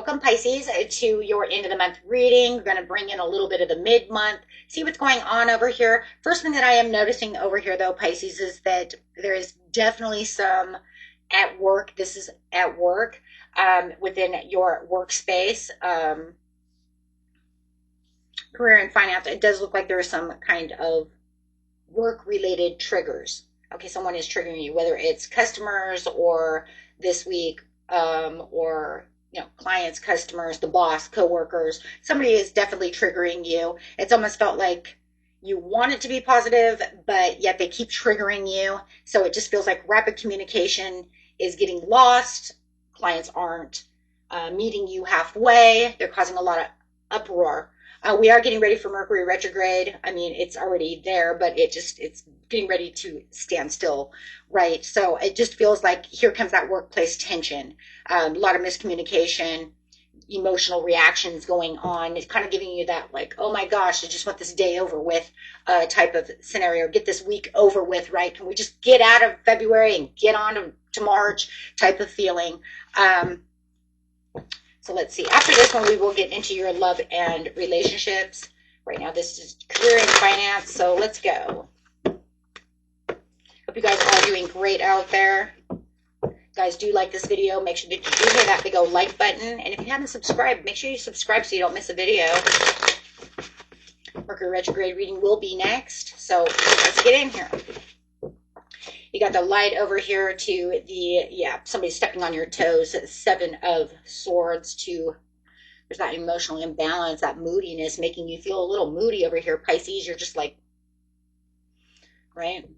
Welcome, Pisces, to your end of the month reading. We're going to bring in a little bit of the mid-month, see what's going on over here. First thing that I am noticing over here, though, Pisces, is that there is definitely some at work. This is at work, within your workspace, career and finance. It does look like there is some kind of work-related triggers. Okay, someone is triggering you, whether it's customers or this week, or clients, customers, the boss, coworkers. Somebody is definitely triggering you. It's almost felt like you want it to be positive, but yet they keep triggering you. So it just feels like rapid communication is getting lost. Clients aren't meeting you halfway. They're causing a lot of uproar. We are getting ready for Mercury retrograde. I mean, it's already there, but it's getting ready to stand still, right? So it just feels like here comes that workplace tension, a lot of miscommunication, emotional reactions going on. It's kind of giving you that like, oh my gosh, I just want this day over with type of scenario. Get this week over with, right? Can we just get out of February and get on to March type of feeling. So let's see. After this one, we will get into your love and relationships. Right now, this is career and finance. So let's go. Hope you guys are all doing great out there. Guys, do like this video. Make sure that you do hit that big old like button. And if you haven't subscribed, make sure you subscribe so you don't miss a video. Mercury retrograde reading will be next. So let's get in here. You got the light over here to the, somebody stepping on your toes. Seven of Swords to, there's that emotional imbalance, that moodiness, making you feel a little moody over here, Pisces. You're just like, right?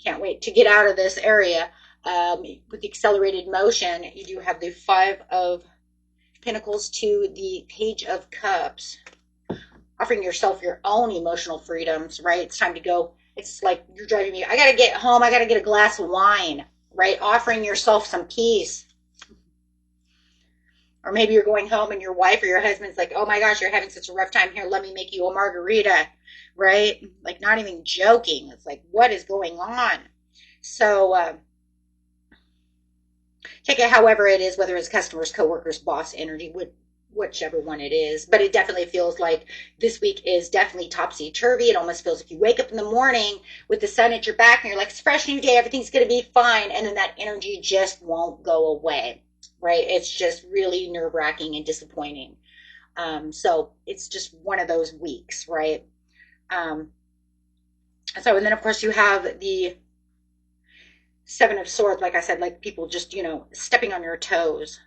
Can't wait to get out of this area. With the accelerated motion, you do have the Five of Pentacles to the Page of Cups. Offering yourself your own emotional freedoms, right? It's time to go. It's like you're driving me. I got to get home. I got to get a glass of wine, right? Offering yourself some peace. Or maybe you're going home and your wife or your husband's like, oh my gosh, you're having such a rough time here. Let me make you a margarita, right? Like not even joking. It's like, what is going on? So take it however it is, whether it's customers, coworkers, boss energy, whichever one it is. But it definitely feels like this week is definitely topsy-turvy. It almost feels like you wake up in the morning with the sun at your back and you're like, it's a fresh new day, everything's going to be fine. And then that energy just won't go away, right? It's just really nerve-wracking and disappointing. So it's just one of those weeks, right? And then of course you have the Seven of Swords, like I said, like people just, stepping on your toes,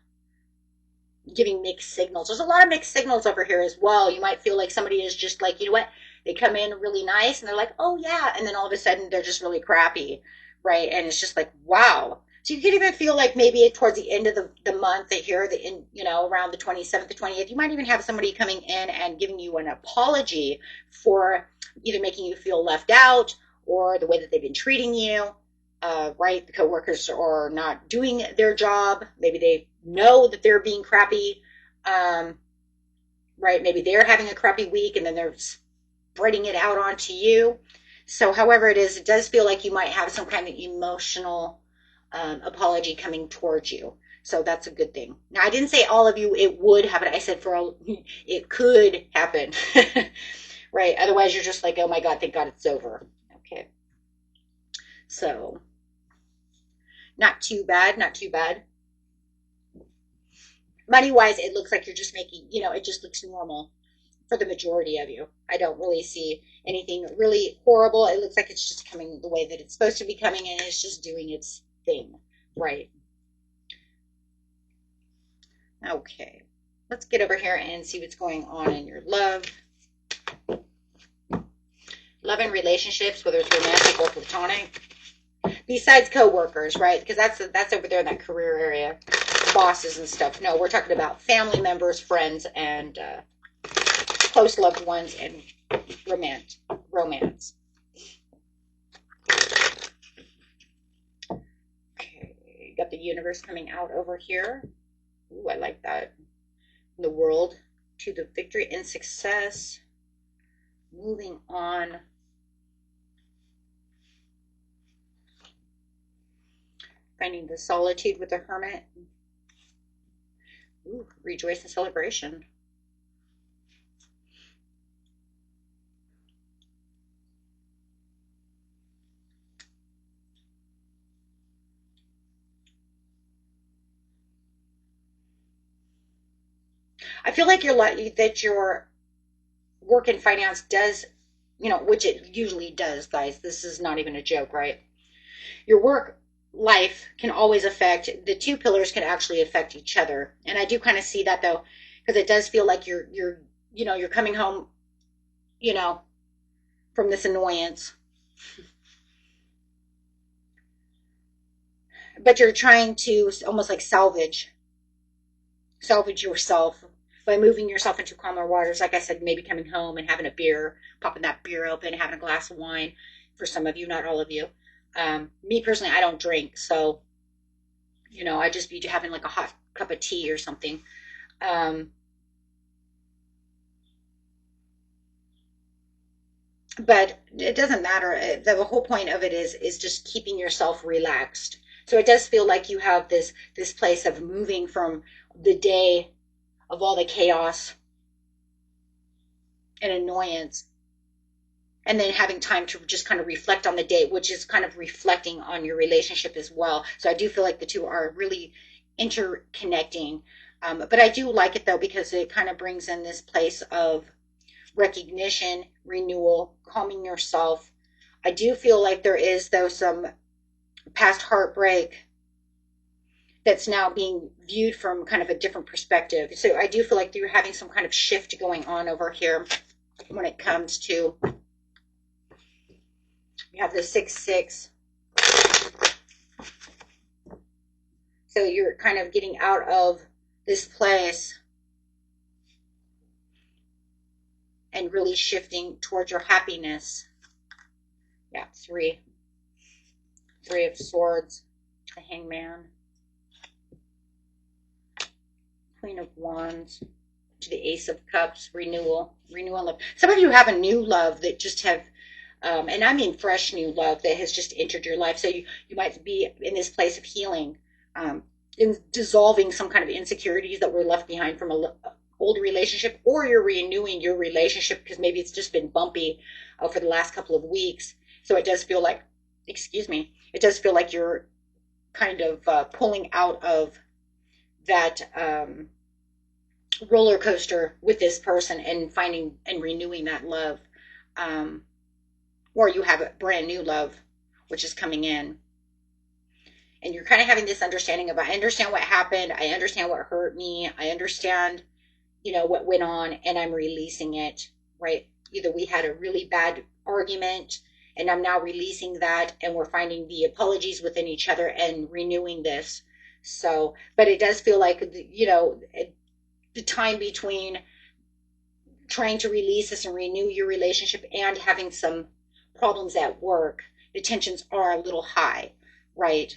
giving mixed signals. There's a lot of mixed signals over here as well. You might feel like somebody is just like, you know what? They come in really nice and they're like, oh yeah. And then all of a sudden they're just really crappy, right? And it's just like, wow. So you could even feel like maybe towards the end of the month here, around the 27th to 28th, you might even have somebody coming in and giving you an apology for either making you feel left out or the way that they've been treating you. Right? The coworkers are not doing their job. Maybe they know that they're being crappy. Right? Maybe they're having a crappy week and then they're spreading it out onto you. So however it is, it does feel like you might have some kind of emotional apology coming towards you. So that's a good thing. Now, I didn't say all of you it would happen. I said it could happen. Right? Otherwise, you're just like, oh my God, thank God it's over. Okay. So not too bad, not too bad. Money-wise, it looks like you're just making, it just looks normal for the majority of you. I don't really see anything really horrible. It looks like it's just coming the way that it's supposed to be coming, and it's just doing its thing, right? Okay, let's get over here and see what's going on in your love. Love and relationships, whether it's romantic or platonic. Besides co-workers, right? Because that's over there in that career area, bosses and stuff. No, we're talking about family members, friends, and close loved ones, and romance. Okay, got the universe coming out over here. Ooh, I like that. The world to the victory and success. Moving on. Finding the solitude with the Hermit. Ooh, rejoice and celebration. I feel like your work in finance does, which it usually does, guys. This is not even a joke, right? Your work life can always affect the two pillars can actually affect each other. And I do kind of see that though, because it does feel like you're coming home, you know, from this annoyance, but you're trying to almost like salvage yourself by moving yourself into calmer waters. Like I said, maybe coming home and having a beer, popping that beer open, having a glass of wine. For some of you, not all of you. Me personally, I don't drink, so I just be having like a hot cup of tea or something. Um, but it doesn't matter. The whole point of it is just keeping yourself relaxed. So it does feel like you have this place of moving from the day of all the chaos and annoyance, and then having time to just kind of reflect on the day, which is kind of reflecting on your relationship as well. So I do feel like the two are really interconnecting. But I do like it though, because it kind of brings in this place of recognition, renewal, calming yourself. I do feel like there is, though, some past heartbreak that's now being viewed from kind of a different perspective. So I do feel like you're having some kind of shift going on over here when it comes to, you have the 6-6. So you're kind of getting out of this place and really shifting towards your happiness. Yeah, 3. 3 of Swords, the Hangman, Queen of Wands, to the Ace of Cups, renewal and love. Some of you have a new love that just have, and I mean fresh new love that has just entered your life. So you might be in this place of healing, in dissolving some kind of insecurities that were left behind from a old relationship, or you're renewing your relationship because maybe it's just been bumpy for the last couple of weeks. So it does feel like, excuse me, it does feel like you're kind of pulling out of that roller coaster with this person and finding and renewing that love. Um, or you have a brand new love, which is coming in. And you're kind of having this understanding of, I understand what happened. I understand what hurt me. I understand, what went on, and I'm releasing it, right? Either we had a really bad argument and I'm now releasing that, and we're finding the apologies within each other and renewing this. So, but it does feel like, the time between trying to release this and renew your relationship and having some problems at work, the tensions are a little high, right?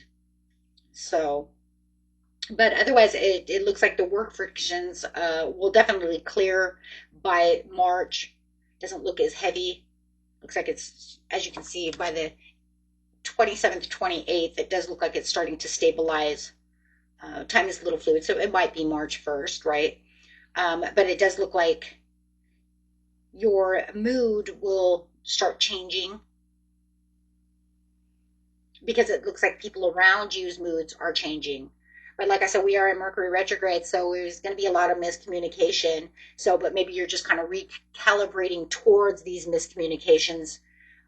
So, but otherwise, it looks like the work frictions will definitely clear by March. Doesn't look as heavy. Looks like it's, as you can see, by the 27th, 28th, it does look like it's starting to stabilize. Time is a little fluid, so it might be March 1st, right? But it does look like your mood will start changing, because it looks like people around you's moods are changing. But like I said, we are in Mercury retrograde, so there's going to be a lot of miscommunication. So, but maybe you're just kind of recalibrating towards these miscommunications,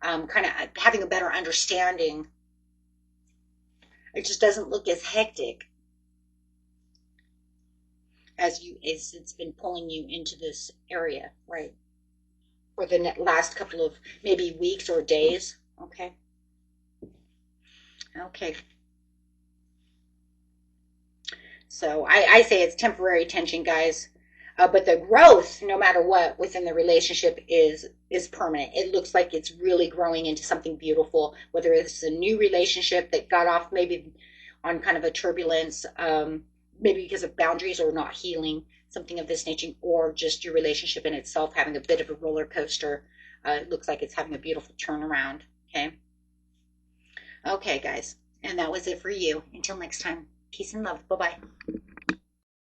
kind of having a better understanding. It just doesn't look as hectic as it's been pulling you into this area, right? For the last couple of maybe weeks or days. Okay. Okay. So I say it's temporary tension, guys. But the growth, no matter what, within the relationship is permanent. It looks like it's really growing into something beautiful. Whether it's a new relationship that got off maybe on kind of a turbulence, maybe because of boundaries or not healing, something of this nature, or just your relationship in itself having a bit of a roller coaster. It looks like it's having a beautiful turnaround. Okay. Okay, guys. And that was it for you. Until next time, peace and love. Bye bye.